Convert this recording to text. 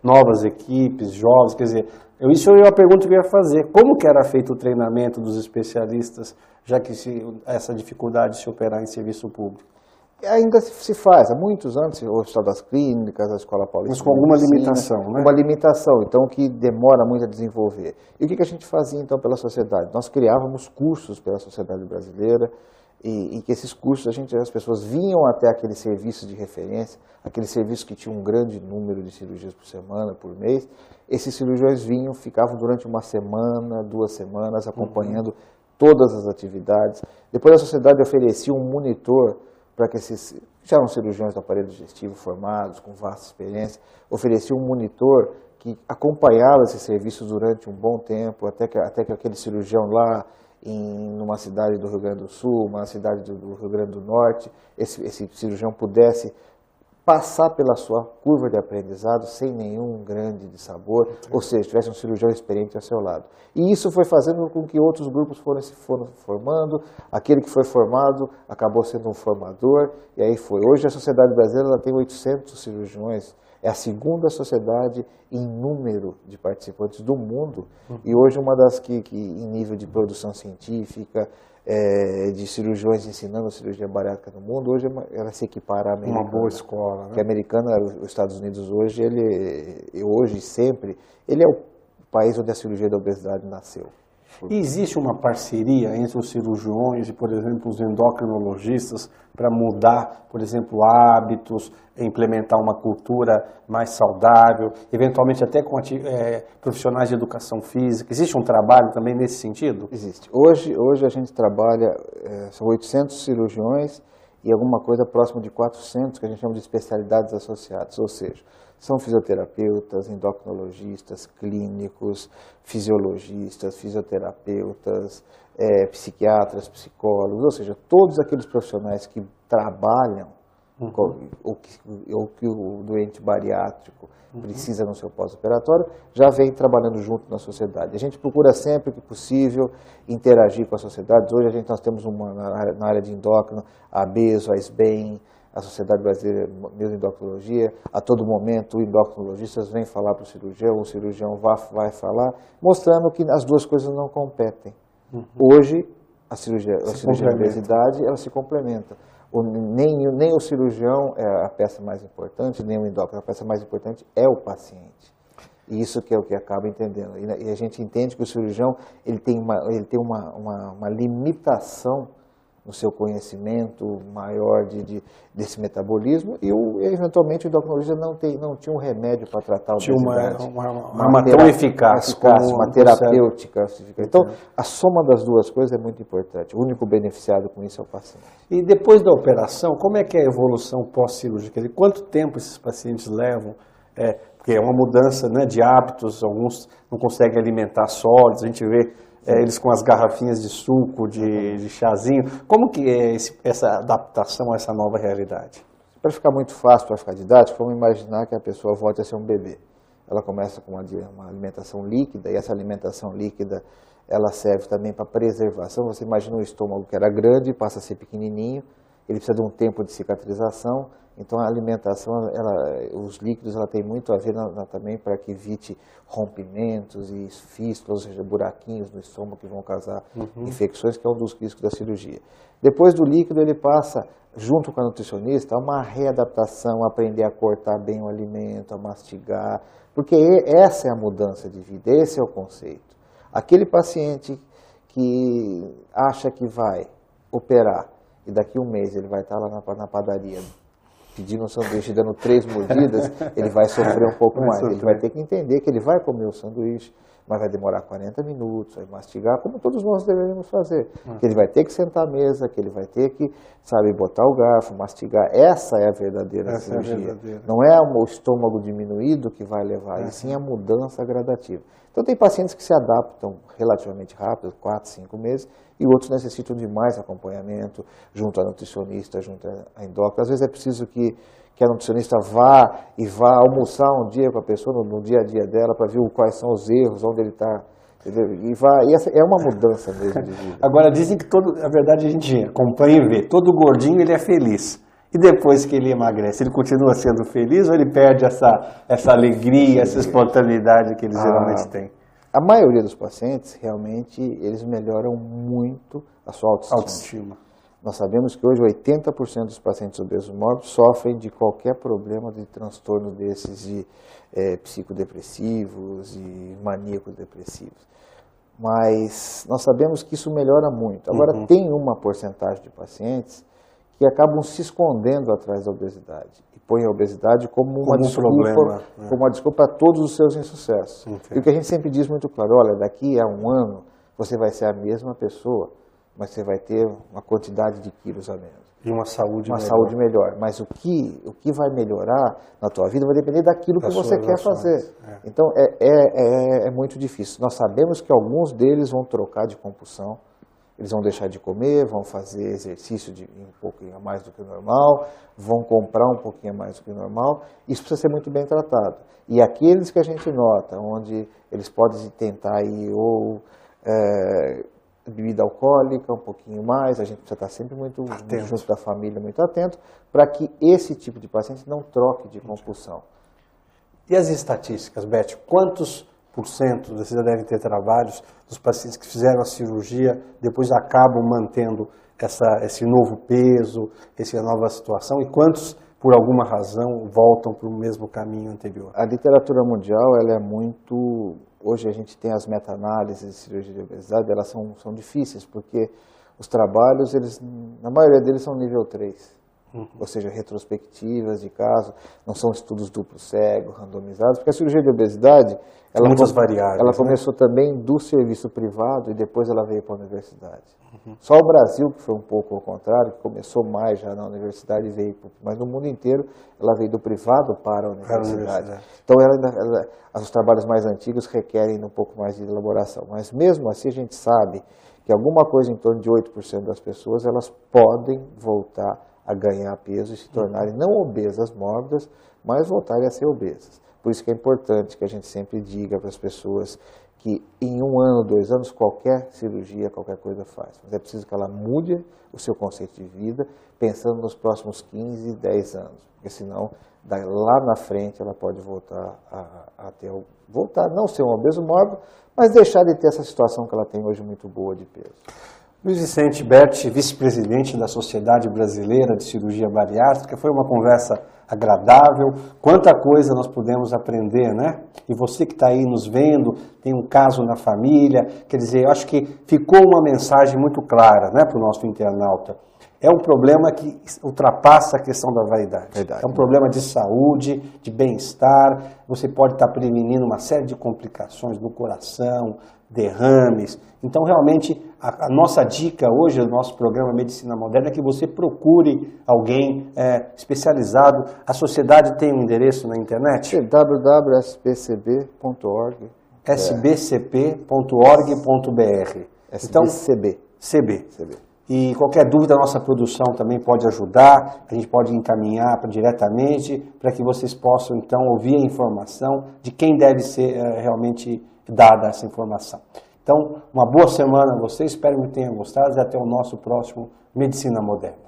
novas equipes, jovens, quer dizer, isso é uma pergunta que eu ia fazer. Como que era feito o treinamento dos especialistas, já que essa dificuldade de se operar em serviço público? Ainda se faz, há muitos anos, o Hospital das Clínicas, a Escola Paulista. Mas com alguma limitação, né? Uma limitação, então, que demora muito a desenvolver. E o que a gente fazia, então, pela sociedade? Nós criávamos cursos pela sociedade brasileira, e que esses cursos, as pessoas vinham até aquele serviço de referência, aquele serviço que tinha um grande número de cirurgias por semana, por mês. Esses cirurgiões vinham, ficavam durante uma semana, 2 semanas, acompanhando todas as atividades. Depois a sociedade oferecia um monitor para que esses, já eram cirurgiões do aparelho digestivo formados, com vasta experiência, oferecia um monitor que acompanhava esses serviços durante um bom tempo, até que aquele cirurgião lá, numa cidade do Rio Grande do Sul, uma cidade do Rio Grande do Norte, esse cirurgião pudesse passar pela sua curva de aprendizado sem nenhum grande dissabor, ou seja, tivesse um cirurgião experiente ao seu lado. E isso foi fazendo com que outros grupos foram formando, aquele que foi formado acabou sendo um formador, e aí foi. Hoje a sociedade brasileira ela tem 800 cirurgiões, é a segunda sociedade em número de participantes do mundo, e hoje uma das que em nível de produção científica, de cirurgiões ensinando cirurgia bariátrica no mundo, hoje ela se equipara à americana. Uma boa escola, né? Que a americana, os Estados Unidos hoje, hoje sempre, ele é o país onde a cirurgia da obesidade nasceu. E existe uma parceria entre os cirurgiões e, por exemplo, os endocrinologistas para mudar, por exemplo, hábitos, implementar uma cultura mais saudável, eventualmente até com profissionais de educação física? Existe um trabalho também nesse sentido? Existe. Hoje a gente trabalha, são 800 cirurgiões e alguma coisa próximo de 400 que a gente chama de especialidades associadas, ou seja, são fisioterapeutas, endocrinologistas, clínicos, fisiologistas, fisioterapeutas, psiquiatras, psicólogos, ou seja, todos aqueles profissionais que trabalham ou que o doente bariátrico precisa no seu pós-operatório, já vem trabalhando junto na sociedade. A gente procura sempre que possível interagir com a sociedade. Hoje nós temos na área de endócrino, a ABESO, a SBEM, a Sociedade Brasileira de Endocrinologia. A todo momento o endocrinologistas vem falar para o cirurgião vai falar, mostrando que as duas coisas não competem. Hoje a cirurgia da obesidade ela se complementa. Nem o cirurgião é a peça mais importante, nem o endócrino. A peça mais importante é o paciente. E isso que é o que acaba entendendo. E a gente entende que o cirurgião ele tem uma limitação no seu conhecimento maior desse metabolismo e eventualmente o endocrinologista não tinha um remédio para tratar a obesidade. Uma tão eficaz, uma terapêutica. Então, a soma das duas coisas é muito importante. O único beneficiado com isso é o paciente. E depois da operação, como é que é a evolução pós-cirúrgica? Quanto tempo esses pacientes levam? Porque é uma mudança, né, de hábitos, alguns não conseguem alimentar sólidos, a gente vê eles com as garrafinhas de suco, de chazinho. Como que é essa adaptação a essa nova realidade? Para ficar muito fácil, para ficar didático, vamos imaginar que a pessoa volte a ser um bebê. Ela começa com uma alimentação líquida, e essa alimentação líquida ela serve também para preservação. Você imagina um estômago que era grande, passa a ser pequenininho, ele precisa de um tempo de cicatrização. Então a alimentação, os líquidos, ela tem muito a ver também para que evite rompimentos e fístulas, ou seja, buraquinhos no estômago que vão causar infecções, que é um dos riscos da cirurgia. Depois do líquido, ele passa, junto com a nutricionista, a uma readaptação, a aprender a cortar bem o alimento, a mastigar, porque essa é a mudança de vida, esse é o conceito. Aquele paciente que acha que vai operar e daqui a um mês ele vai estar lá na padaria pedindo um sanduíche, dando 3 mordidas, ele vai sofrer um pouco mais. Ele vai ter que entender que ele vai comer o sanduíche, mas vai demorar 40 minutos, vai mastigar, como todos nós deveríamos fazer. Que ele vai ter que sentar à mesa, que ele vai ter que, botar o garfo, mastigar. Essa é a verdadeira cirurgia. Não é o estômago diminuído que vai levar, e sim a mudança gradativa. Então tem pacientes que se adaptam relativamente rápido, 4, 5 meses, e outros necessitam de mais acompanhamento, junto à nutricionista, junto à endócrina. Às vezes é preciso que a nutricionista vá almoçar um dia com a pessoa, no dia a dia dela, para ver quais são os erros, onde ele está. E essa é uma mudança mesmo de vida. Agora, dizem que na verdade a gente acompanha e vê, todo gordinho ele é feliz. E depois que ele emagrece, ele continua sendo feliz ou ele perde essa alegria, essa espontaneidade que eles geralmente têm? A maioria dos pacientes, realmente, eles melhoram muito a sua autoestima. Nós sabemos que hoje 80% dos pacientes obesos mórbidos sofrem de qualquer problema de transtorno desses de psicodepressivos e maníacos depressivos. Mas nós sabemos que isso melhora muito. Agora, tem uma porcentagem de pacientes que acabam se escondendo atrás da obesidade e põem a obesidade como uma desculpa a todos os seus insucessos. E o que a gente sempre diz muito claro, olha, daqui a um ano você vai ser a mesma pessoa, mas você vai ter uma quantidade de quilos a menos. E uma saúde melhor. Saúde melhor. Mas o que vai melhorar na tua vida vai depender daquilo que você quer fazer. Então, é muito difícil. Nós sabemos que alguns deles vão trocar de compulsão, eles vão deixar de comer, vão fazer exercício de um pouquinho a mais do que o normal, vão comprar um pouquinho a mais do que o normal. Isso precisa ser muito bem tratado. E aqueles que a gente nota, onde eles podem tentar ir ou bebida alcoólica, um pouquinho mais, a gente precisa estar sempre muito junto da família, muito atento, para que esse tipo de paciente não troque de compulsão. E as estatísticas, Beth? Quantos por cento, você já deve ter trabalhos, dos pacientes que fizeram a cirurgia, depois acabam mantendo esse novo peso, essa nova situação, e quantos, por alguma razão, voltam para o mesmo caminho anterior? A literatura mundial, ela é muito... Hoje a gente tem as meta-análises de cirurgia de obesidade, elas são difíceis, porque os trabalhos, na maioria deles, são nível 3. Ou seja, retrospectivas de caso, não são estudos duplo cego, randomizados, porque a cirurgia de obesidade, muitas variáveis, ela começou também do serviço privado e depois ela veio para a universidade. Só o Brasil, que foi um pouco ao contrário, que começou mais já na universidade, mas no mundo inteiro ela veio do privado para a universidade. Então os trabalhos mais antigos requerem um pouco mais de elaboração, mas mesmo assim a gente sabe que alguma coisa em torno de 8% das pessoas, elas podem voltar a ganhar peso e se tornarem não obesas mórbidas, mas voltarem a ser obesas. Por isso que é importante que a gente sempre diga para as pessoas que em 1 ano, 2 anos, qualquer cirurgia, qualquer coisa faz. Mas é preciso que ela mude o seu conceito de vida, pensando nos próximos 15, 10 anos. Porque senão, lá na frente, ela pode voltar voltar, não ser um obeso mórbido, mas deixar de ter essa situação que ela tem hoje muito boa de peso. Luiz Vicente Berti, vice-presidente da Sociedade Brasileira de Cirurgia Bariátrica, foi uma conversa agradável, quanta coisa nós pudemos aprender, né? E você que está aí nos vendo, tem um caso na família, quer dizer, eu acho que ficou uma mensagem muito clara, né, para o nosso internauta. É um problema que ultrapassa a questão da vaidade. É um problema de saúde, de bem-estar, você pode estar prevenindo uma série de complicações no coração, derrames. Então, realmente, a nossa dica hoje, do nosso programa Medicina Moderna, é que você procure alguém especializado. A sociedade tem um endereço na internet? www.sbcb.org sbcp.org.br Então, CB. E qualquer dúvida, a nossa produção também pode ajudar, a gente pode encaminhar diretamente para que vocês possam, então, ouvir a informação de quem deve ser realmente dada essa informação. Então, uma boa semana a vocês, espero que tenham gostado e até o nosso próximo Medicina Moderna.